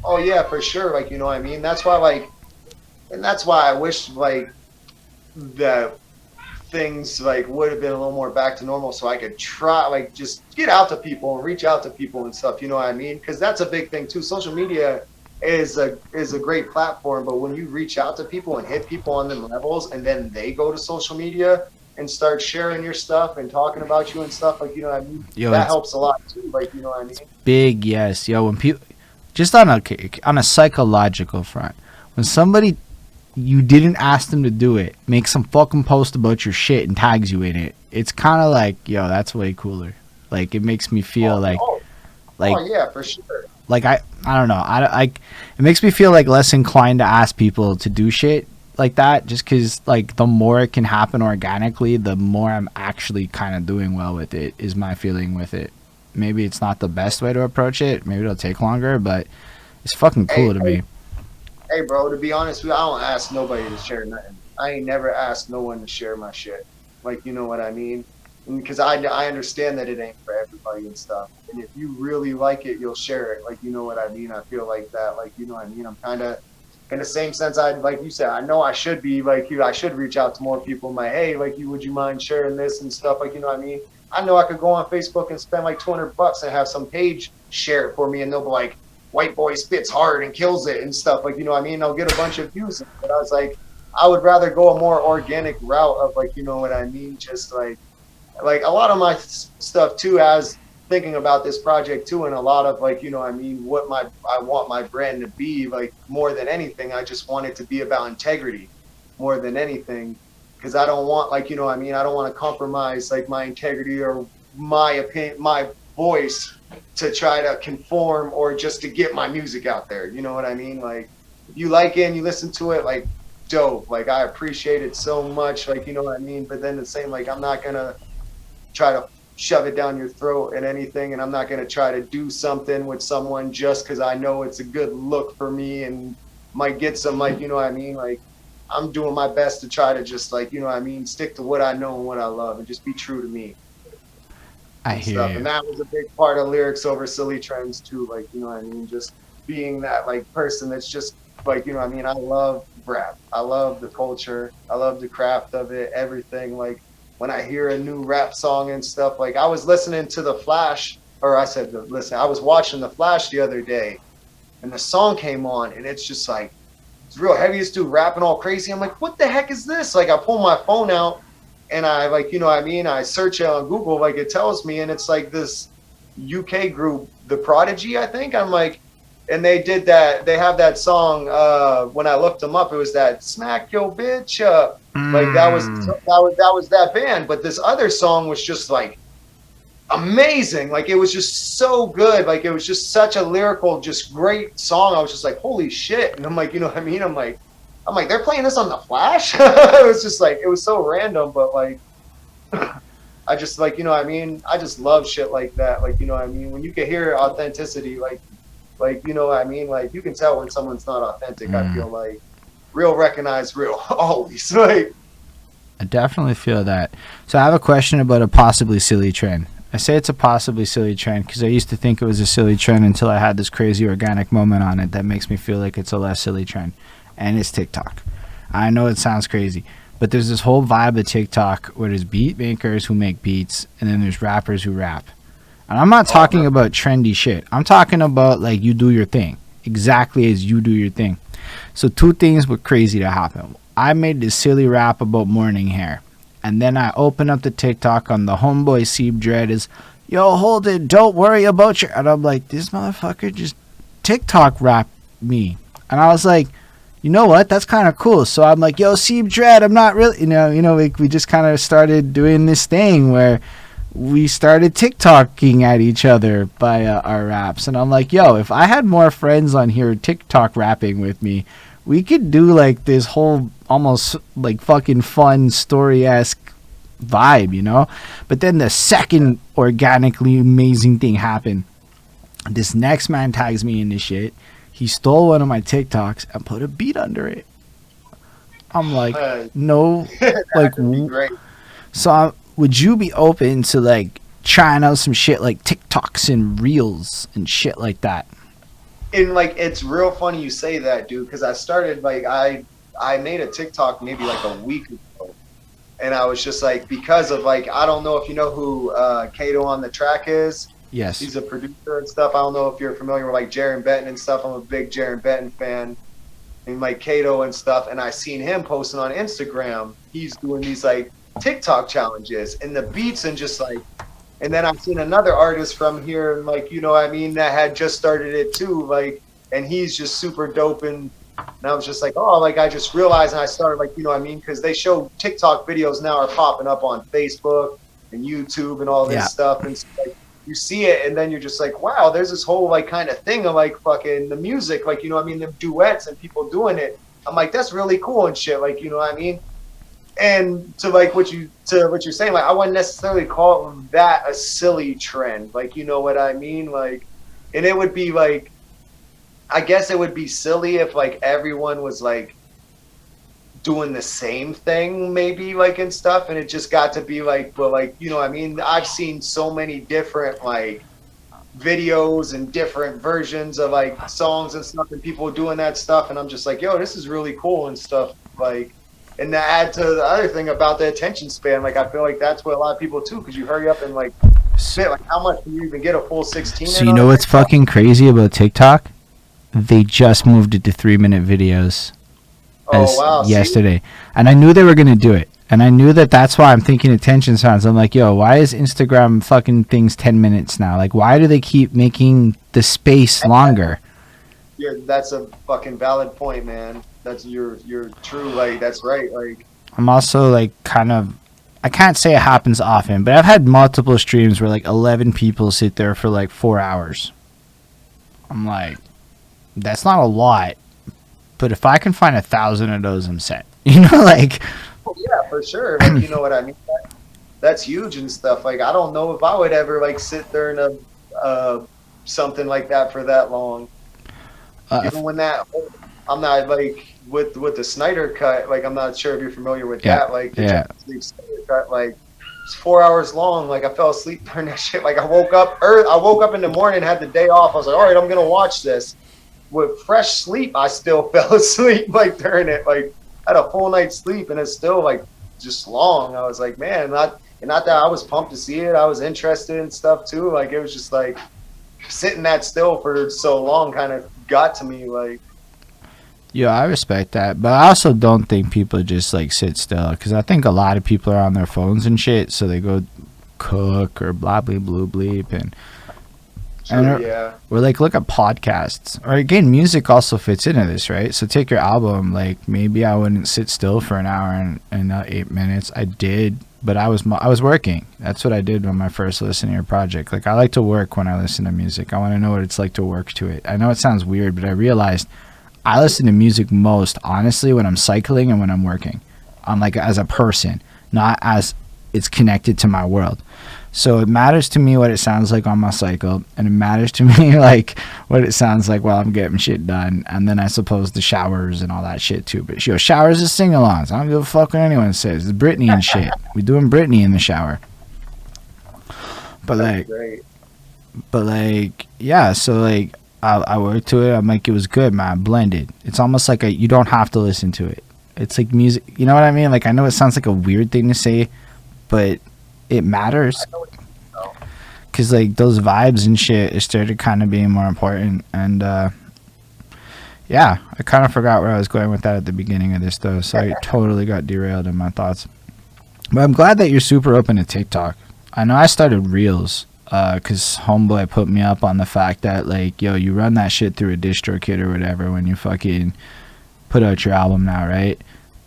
Oh yeah, for sure. Like, you know what I mean? That's why like, and that's why I wish like that things like would have been a little more back to normal so I could try like just get out to people and reach out to people and stuff, you know what I mean? Because that's a big thing too. Social media is a great platform, but when you reach out to people and hit people on them levels and then they go to social media and start sharing your stuff and talking about you and stuff, like, you know what I mean? Yo, That it's helps a lot too, like, you know what I mean? big, yes. Yo, when people, just on a psychological front, when somebody you didn't ask them to do it makes some fucking post about your shit and tags you in it, it's kind of like, yo, that's way cooler. Like it makes me feel Oh, oh, like oh yeah, for sure. I don't know. It makes me feel like less inclined to ask people to do shit like that, just because like the more it can happen organically, the more I'm actually kind of doing well with it. Is my feeling with it. Maybe it's not the best way to approach it. Maybe it'll take longer, but it's fucking Hey, cool to me. hey, bro, to be honest with you, I don't ask nobody to share nothing. I ain't never asked no one to share my shit. Like, you know what I mean? Because I understand that it ain't for everybody and stuff. And if you really like it, you'll share it. Like, you know what I mean? I feel like that. Like, you know what I mean? I'm kind of in the same sense. Like you said, I know I should be like you. I should reach out to more people. My, hey, like you, would you mind sharing this and stuff? Like, you know what I mean? I know I could go on Facebook and spend like $200 and have some page share it for me, and they'll be like, white boy spits hard and kills it and stuff. Like, you know what I mean? They'll get a bunch of views. But I was like, I would rather go a more organic route of like, you know what I mean? Just like a lot of my stuff too has thinking about this project too, and a lot of like, you know what I mean, what my I want my brand to be. Like more than anything, I just want it to be about integrity more than anything, because I don't want, like, you know what I mean, I don't want to compromise like my integrity or my opinion, my voice, to try to conform or just to get my music out there, you know what I mean? Like if you like it and you listen to it, like dope, like I appreciate it so much, like, you know what I mean? But then the same, like, I'm not gonna try to shove it down your throat and anything, and I'm not going to try to do something with someone just because I know it's a good look for me and might get some, like, you know what I mean, like I'm doing my best to try to just, like, you know what I mean, stick to what I know and what I love and just be true to me I and hear stuff. And you. that was a big part of Lyrics Over Silly Trends too, like, you know what I mean, just being that like person that's just like, you know what I mean, I love rap, I love the culture, I love the craft of it, everything. Like when I hear a new rap song and stuff, like I was listening to The Flash, or I said, listen, I was watching The Flash the other day, and the song came on, and it's just like, it's real heavy. This dude rapping all crazy. I'm like, what the heck is this? Like, I pull my phone out, and I, like, you know what I mean, I search it on Google, like it tells me, and it's like this UK group, The Prodigy, I think. I'm like, and they did that. They have that song. When I looked them up, it was that "Smack Your Bitch Up." Like Mm. that band. But this other song was just like amazing. Like it was just so good. Like it was just such a lyrical, just great song. I was just like, holy shit. And I'm like, you know what I mean? I'm like, they're playing this on the Flash. It was just like, it was so random, but like, I just, like, you know what I mean? I just love shit like that. Like, you know what I mean? When you can hear authenticity, like, you know what I mean? Like you can tell when someone's not authentic. I Mm. feel like real recognize real always. Like, I definitely feel that. So I have a question about a possibly silly trend. I say it's a possibly silly trend because I used to think it was a silly trend until I had this crazy organic moment on it that makes me feel like it's a less silly trend. And it's TikTok. I know it sounds crazy, but there's this whole vibe of TikTok where there's beat makers who make beats and then there's rappers who rap. And I'm not oh, talking about trendy shit. I'm talking about like you do your thing. Exactly as you do your thing. So two things were crazy to happen. I made this silly rap about morning hair. And then I open up the TikTok on the homeboy Seeb Dread is, yo, Holden, don't worry about your. And I'm like, this motherfucker just TikTok rap me. And I was like, you know what? That's kind of cool. So I'm like, yo, Seeb Dread, I'm not really, like we just kind of started doing this thing where we started TikToking at each other by our raps. And I'm like, yo, if I had more friends on here TikTok rapping with me, we could do like this whole almost like fucking fun story esque vibe, you know? But then the second organically amazing thing happened. This next man tags me in this shit. He stole one of my TikToks and put a beat under it. I'm like, no, that like, would be great. so would you be open to like trying out some shit like TikToks and Reels and shit like that. And like, it's real funny you say that, dude, because I started like I made a TikTok maybe like a week ago, and I was just like, because of like, I don't know if you know who Kato on the Track is. Yes. He's a producer and stuff. I don't know if you're familiar with like Jaron Benton and stuff. I'm a big Jaron Benton fan, and like Kato and stuff. And I seen him posting on Instagram. He's doing these like TikTok challenges and the beats and just like, and then I've seen another artist from here, and like, you know what I mean, that had just started it too, like, and he's just super dope. And I was just like, oh, like, I just realized, and I started like, you know what I mean, because they show TikTok videos now are popping up on Facebook and YouTube and all this stuff, and so, like, you see it, and then you're just like, wow, there's this whole like kind of thing of like fucking the music, like, you know what I mean, the duets and people doing it. I'm like, that's really cool and shit, like, you know what I mean. And to like what you're saying, like, I wouldn't necessarily call that a silly trend, like, you know what I mean, like, and it would be like, I guess it would be silly if like everyone was like doing the same thing, maybe, like, and stuff, and it just got to be like, but like, you know what I mean, I've seen so many different like videos and different versions of like songs and stuff, and people doing that stuff, and I'm just like, yo, this is really cool and stuff, like. And to add to the other thing about the attention span, like, I feel like that's what a lot of people too, because you hurry up and like spit, like, how much can you even get a full 16? So you know what's fucking crazy about TikTok? They just moved it to 3-minute videos yesterday. And I knew they were going to do it. And I knew that that's why I'm thinking attention spans. I'm like, yo, why is Instagram fucking things 10 minutes now? Like, why do they keep making the space longer? Yeah, that's a fucking valid point, man. That's you're true, like, that's right. Like, I'm also like kind of, I can't say it happens often, but I've had multiple streams where like 11 people sit there for like 4 hours. I'm like, that's not a lot, but if I can find 1,000 of those, I'm set. You know, like. Oh, yeah, for sure. Like, you know what I mean? That's huge and stuff. Like, I don't know if I would ever like sit there in a something like that for that long. Even when that, I'm not like with the Snyder cut. Like, I'm not sure if you're familiar with that. Like, the Snyder cut, like, it's 4 hours long. Like, I fell asleep during that shit. Like, I woke up in the morning, had the day off. I was like, all right, I'm gonna watch this. With fresh sleep, I still fell asleep like during it. Like, I had a full night's sleep, and it's still like just long. I was like, man, not that I was pumped to see it. I was interested in stuff too. Like, it was just like sitting that still for so long kind of got to me, like. Yeah, I respect that, but I also don't think people just like sit still, because I think a lot of people are on their phones and shit, so they go cook or blah blah blue bleep and or like look at podcasts, or again, music also fits into this, right? So take your album, like, maybe I wouldn't sit still for an hour and 8 minutes. I did, but I was working. That's what I did when I first listened to your project. Like, I like to work when I listen to music. I want to know what it's like to work to it. I know it sounds weird, but I realized I listen to music most honestly when I'm cycling and when I'm working. I'm like, as a person, not as it's connected to my world. So it matters to me what it sounds like on my cycle, and it matters to me like what it sounds like while I'm getting shit done. And then I suppose the showers and all that shit too. But yo, showers is sing-alongs. I don't give a fuck what anyone says. It's Britney and shit. We doing Britney in the shower. But like, yeah. So like, I worked to it. I'm like, it was good, man. Blended. It's almost like you don't have to listen to it. It's like music. You know what I mean? Like, I know it sounds like a weird thing to say, but it matters. Because like those vibes and shit, it started kind of being more important. And yeah, I kind of forgot where I was going with that at the beginning of this though. So I totally got derailed in my thoughts. But I'm glad that you're super open to TikTok. I know I started Reels. Because homeboy put me up on the fact that, like, yo, you run that shit through a DistroKid or whatever when you fucking put out your album now, right?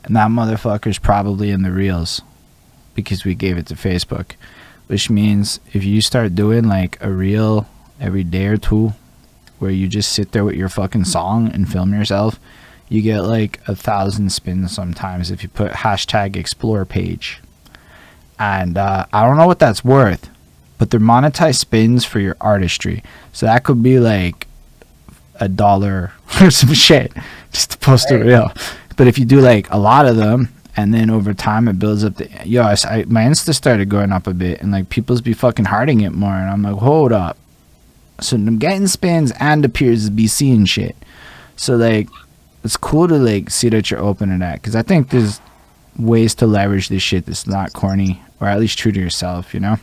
And that motherfucker's probably in the Reels because we gave it to Facebook. Which means if you start doing, like, a Reel every day or two where you just sit there with your fucking song and film yourself, you get, like, 1,000 spins sometimes if you put hashtag explore page. And I don't know what that's worth, but they're monetized spins for your artistry. So that could be like $1 or some shit just to post a reel. But if you do like a lot of them And then over time it builds up. My Insta started going up a bit, and like people's be fucking hearting it more, and I'm like, hold up. So I'm getting spins and appears to be seeing shit. So like, it's cool to like see that you're open to that, because I think there's ways to leverage this shit that's not corny, or at least true to yourself, you know.